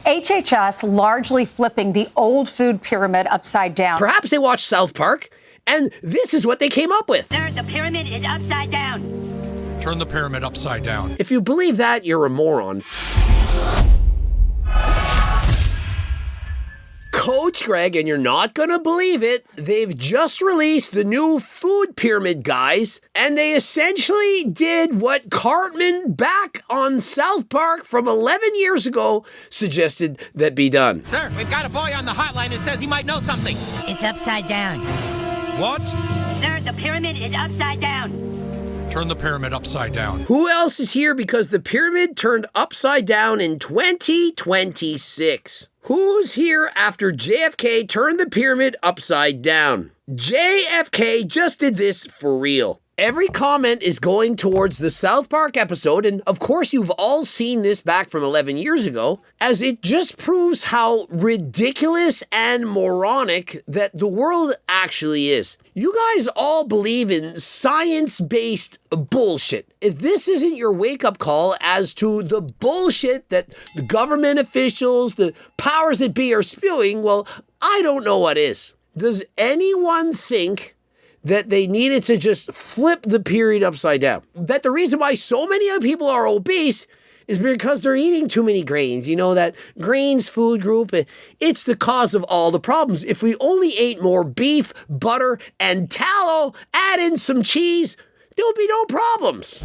HHS largely flipping the old food pyramid upside down. Perhaps they watched South Park, and this is what they came up with. Sir, the pyramid is upside down. Turn the pyramid upside down. If you believe that, you're a moron. Coach Greg, and you're not going to believe it, they've just released the new food pyramid, guys, and they essentially did what Cartman back on South Park from 11 years ago suggested that be done. Sir, we've got a boy on the hotline who says he might know something. It's upside down. What? Sir, the pyramid is upside down. Turn the pyramid upside down. Who else is here because the pyramid turned upside down in 2026? Who's here after JFK turned the pyramid upside down? JFK just did this for real. Every comment is going towards the South Park episode, and of course you've all seen this back from 11 years ago, as it just proves how ridiculous and moronic that the world actually is. You guys all believe in science-based bullshit. If this isn't your wake-up call as to the bullshit that the government officials, the powers that be are spewing, well, I don't know what is. Does anyone think that they needed to just flip the period upside down? That the reason why so many other people are obese is because they're eating too many grains. You know, that grains food group, it's the cause of all the problems. If we only ate more beef, butter, and tallow, add in some cheese, there would be no problems.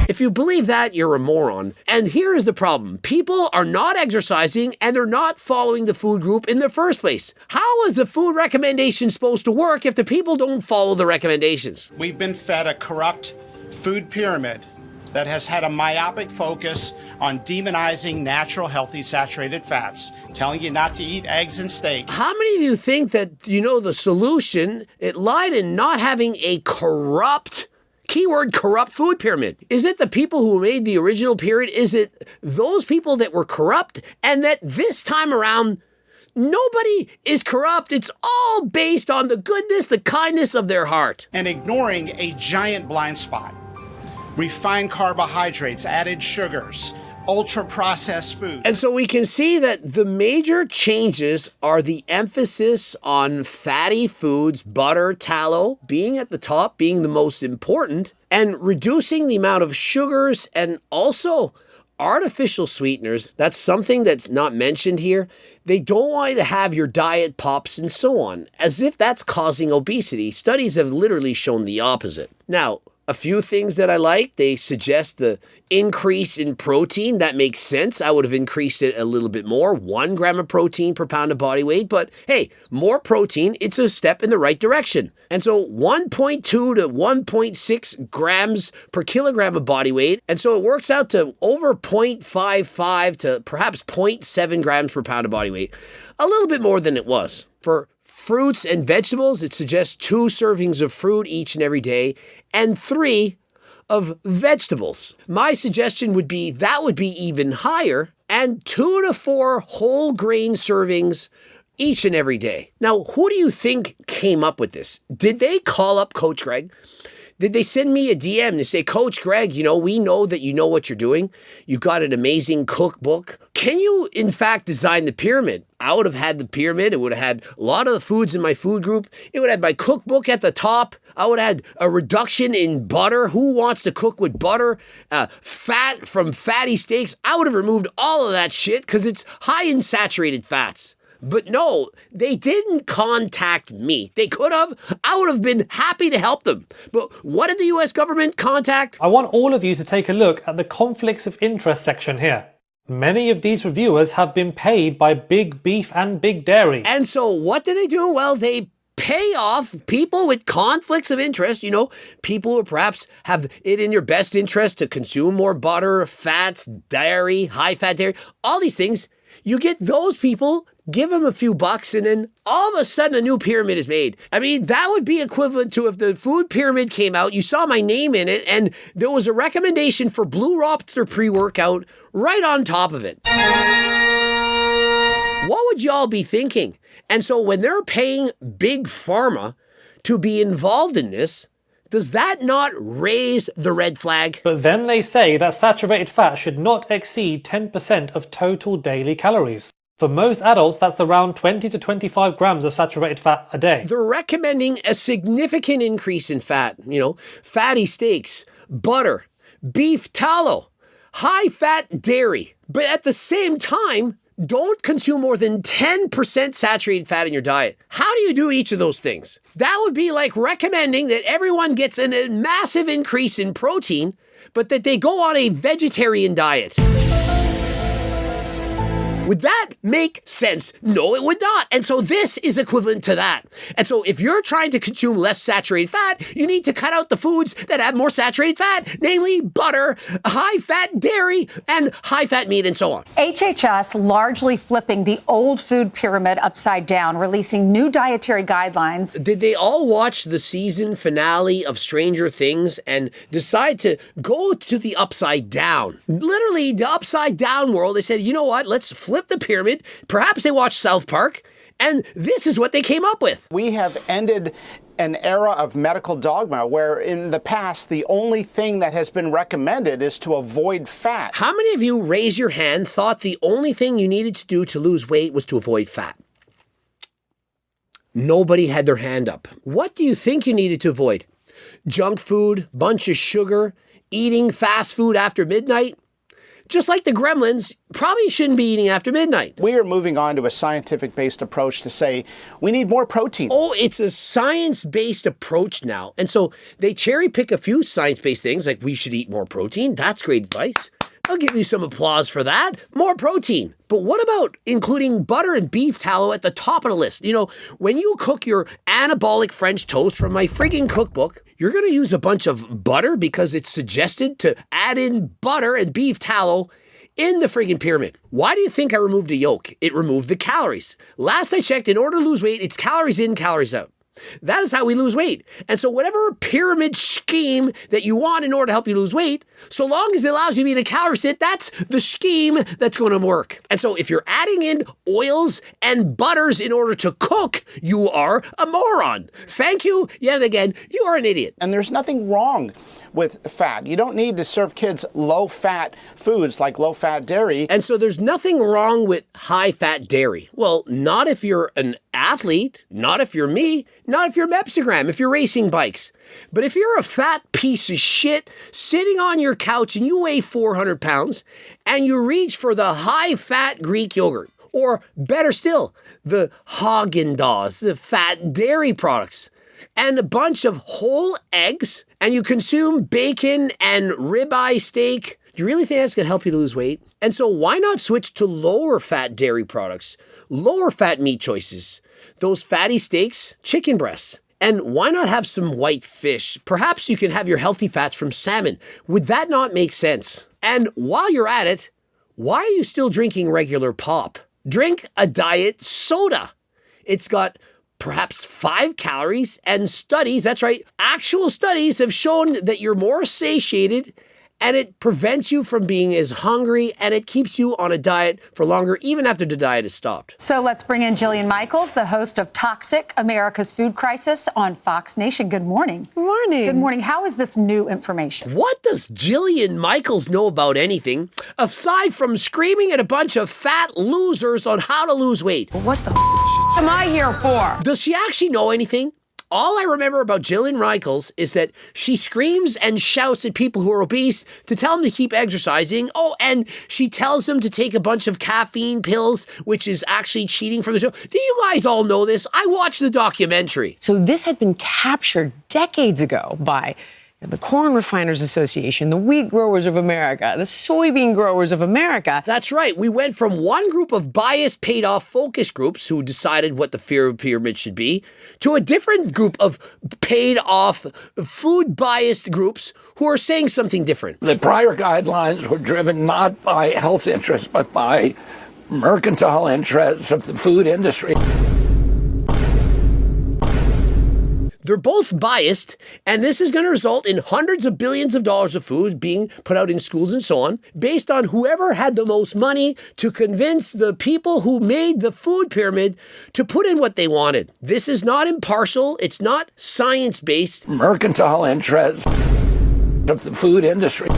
If you believe that, you're a moron. And here is the problem. People are not exercising and they're not following the food group in the first place. How is the food recommendation supposed to work if the people don't follow the recommendations? We've been fed a corrupt food pyramid that has had a myopic focus on demonizing natural, healthy, saturated fats, telling you not to eat eggs and steak. How many of you think that, the solution, it lied in not having a corrupt, keyword corrupt food pyramid? Is it the people who made the original pyramid? Is it those people that were corrupt and that this time around nobody is corrupt? It's all based on the goodness, the kindness of their heart. And ignoring a giant blind spot. Refined carbohydrates, added sugars, ultra-processed food. And so we can see that the major changes are the emphasis on fatty foods, butter, tallow, being at the top, being the most important, and reducing the amount of sugars and also artificial sweeteners. That's something that's not mentioned here. They don't want you to have your diet pops and so on, as if that's causing obesity. Studies have literally shown the opposite. Now, a few things that I like, they suggest the increase in protein. That makes sense. I would have increased it a little bit more, 1 gram of protein per pound of body weight. But hey, more protein, it's a step in the right direction. And so 1.2 to 1.6 grams per kilogram of body weight. And so it works out to over 0.55 to perhaps 0.7 grams per pound of body weight. A little bit more than it was. For fruits and vegetables, it suggests 2 servings of fruit each and every day and 3 of vegetables. My suggestion would be that would be even higher, and 2 to 4 whole grain servings each and every day. Now, who do you think came up with this? Did they call up Coach Greg? Did they send me a DM to say, Coach Greg, we know that you know what you're doing. You got an amazing cookbook. Can you, in fact, design the pyramid? I would have had the pyramid. It would have had a lot of the foods in my food group. It would have my cookbook at the top. I would have had a reduction in butter. Who wants to cook with butter? Fat from fatty steaks. I would have removed all of that shit because it's high in saturated fats. But no, they didn't contact me. They could have. I would have been happy to help them. But what did the US government contact? I want all of you to take a look at the conflicts of interest section here. Many of these reviewers have been paid by Big Beef and Big Dairy. And so what do they do? Well, they pay off people with conflicts of interest, people who perhaps have it in your best interest to consume more butter, fats, dairy, high-fat dairy, all these things. You get those people, give them a few bucks, and then all of a sudden a new pyramid is made. I mean, that would be equivalent to if the food pyramid came out, you saw my name in it, and there was a recommendation for Blue Lobster pre-workout right on top of it. What would y'all be thinking? And so when they're paying Big Pharma to be involved in this, Does that not raise the red flag? But then they say that saturated fat should not exceed 10% of total daily calories. For most adults, that's around 20 to 25 grams of saturated fat a day. They're recommending a significant increase in fat, fatty steaks, butter, beef tallow, high-fat dairy. But at the same time, don't consume more than 10% saturated fat in your diet. How do you do each of those things? That would be like recommending that everyone gets a massive increase in protein, but that they go on a vegetarian diet. Would that make sense? No, it would not. And so this is equivalent to that. And so if you're trying to consume less saturated fat, you need to cut out the foods that have more saturated fat, namely butter, high-fat dairy, and high-fat meat, and so on. HHS largely flipping the old food pyramid upside down, releasing new dietary guidelines. Did they all watch the season finale of Stranger Things and decide to go to the upside down? Literally, the upside down world. They said, you know what, let's flip the pyramid. Perhaps they watched South Park, and this is what they came up with. We have ended an era of medical dogma where in the past the only thing that has been recommended is to avoid fat. How many of you, raise your hand, thought the only thing you needed to do to lose weight was to avoid fat? Nobody had their hand up. What do you think you needed to avoid? Junk food, bunch of sugar, eating fast food after midnight? Just like the gremlins, probably shouldn't be eating after midnight. We are moving on to a scientific-based approach to say we need more protein. Oh, it's a science-based approach now. And so they cherry pick a few science-based things like we should eat more protein. That's great advice. I'll give you some applause for that. More protein. But what about including butter and beef tallow at the top of the list? When you cook your anabolic French toast from my friggin' cookbook, you're going to use a bunch of butter because it's suggested to add in butter and beef tallow in the friggin' pyramid. Why do you think I removed a yolk? It removed the calories. Last I checked, in order to lose weight, it's calories in, calories out. That is how we lose weight. And so whatever pyramid scheme that you want in order to help you lose weight, so long as it allows you to be in a calorie sit, that's the scheme that's going to work. And so if you're adding in oils and butters in order to cook, you are a moron. Thank you yet again. You are an idiot. And there's nothing wrong with fat. You don't need to serve kids low-fat foods like low-fat dairy. And so there's nothing wrong with high-fat dairy. Well, not if you're an athlete, not if you're me, not if you're Mepsigram, if you're racing bikes. But if you're a fat piece of shit sitting on your couch and you weigh 400 pounds and you reach for the high-fat Greek yogurt, or better still, the Haagen-Dazs, the fat dairy products, and a bunch of whole eggs, and you consume bacon and ribeye steak, do you really think that's going to help you to lose weight? And so why not switch to lower fat dairy products, lower fat meat choices, those fatty steaks, chicken breasts? And why not have some white fish? Perhaps you can have your healthy fats from salmon. Would that not make sense? And while you're at it, why are you still drinking regular pop? Drink a diet soda. It's got perhaps 5 calories, and studies, that's right, actual studies have shown that you're more satiated and it prevents you from being as hungry and it keeps you on a diet for longer, even after the diet is stopped. So let's bring in Jillian Michaels, the host of Toxic, America's Food Crisis on Fox Nation. Good morning. Good morning. Good morning. How is this new information? What does Jillian Michaels know about anything, aside from screaming at a bunch of fat losers on how to lose weight? What the am I here for? Does she actually know anything? All I remember about Jillian Michaels is that she screams and shouts at people who are obese to tell them to keep exercising. Oh, and she tells them to take a bunch of caffeine pills, which is actually cheating from the show. Do you guys all know this? I watched the documentary. So this had been captured decades ago by the Corn Refiners Association, the Wheat Growers of America, the Soybean Growers of America. That's right. We went from one group of biased, paid-off focus groups who decided what the fear pyramid should be to a different group of paid-off, food-biased groups who are saying something different. The prior guidelines were driven not by health interests, but by mercantile interests of the food industry. They're both biased, and this is going to result in hundreds of billions of dollars of food being put out in schools and so on, based on whoever had the most money to convince the people who made the food pyramid to put in what they wanted. This is not impartial. It's not science-based. Mercantile interests of the food industry.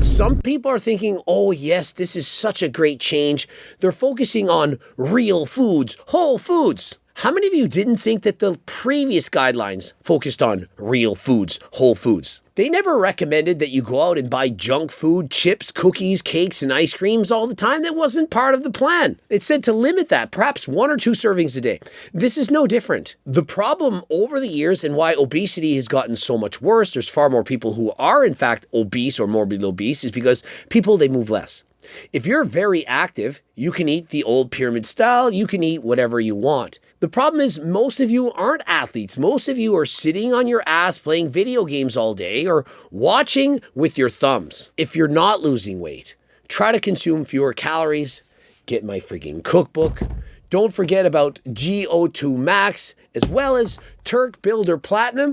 Some people are thinking, oh yes, this is such a great change. They're focusing on real foods, whole foods. How many of you didn't think that the previous guidelines focused on real foods, whole foods? They never recommended that you go out and buy junk food, chips, cookies, cakes, and ice creams all the time. That wasn't part of the plan. It said to limit that, perhaps 1 or 2 servings a day. This is no different. The problem over the years and why obesity has gotten so much worse, there's far more people who are in fact obese or morbidly obese, is because they move less. If you're very active, you can eat the old pyramid style, you can eat whatever you want. The problem is most of you aren't athletes. Most of you are sitting on your ass playing video games all day or watching with your thumbs. If you're not losing weight, try to consume fewer calories, get my freaking cookbook. Don't forget about GO2 Max, as well as Turk Builder Platinum.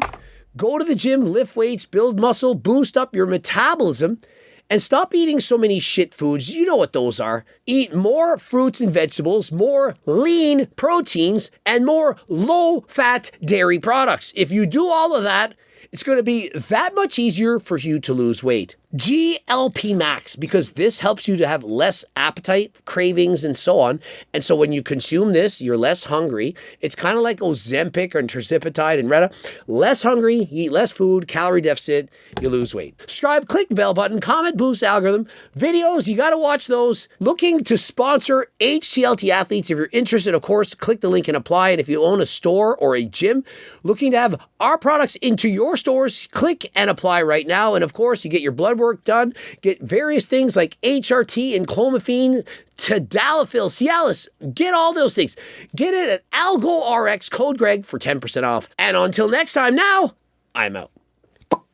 Go to the gym, lift weights, build muscle, boost up your metabolism, and stop eating so many shit foods. You know what those are. Eat more fruits and vegetables, more lean proteins, and more low-fat dairy products. If you do all of that, it's going to be that much easier for you to lose weight. GLP Max, because this helps you to have less appetite, cravings, and so on. And so when you consume this, you're less hungry. It's kind of like Ozempic or tirzepatide and Retta. Less hungry, you eat less food, calorie deficit, you lose weight. Subscribe, click the bell button, comment, boost algorithm. Videos, you got to watch those. Looking to sponsor HTLT athletes. If you're interested, of course, click the link and apply. And if you own a store or a gym, looking to have our products into your stores, click and apply right now. And of course, you get your blood work done, get various things like HRT and clomiphene, tadalafil, Cialis, get all those things. Get it at AlgoRx, code Greg for 10% off. And until next time now, I'm out.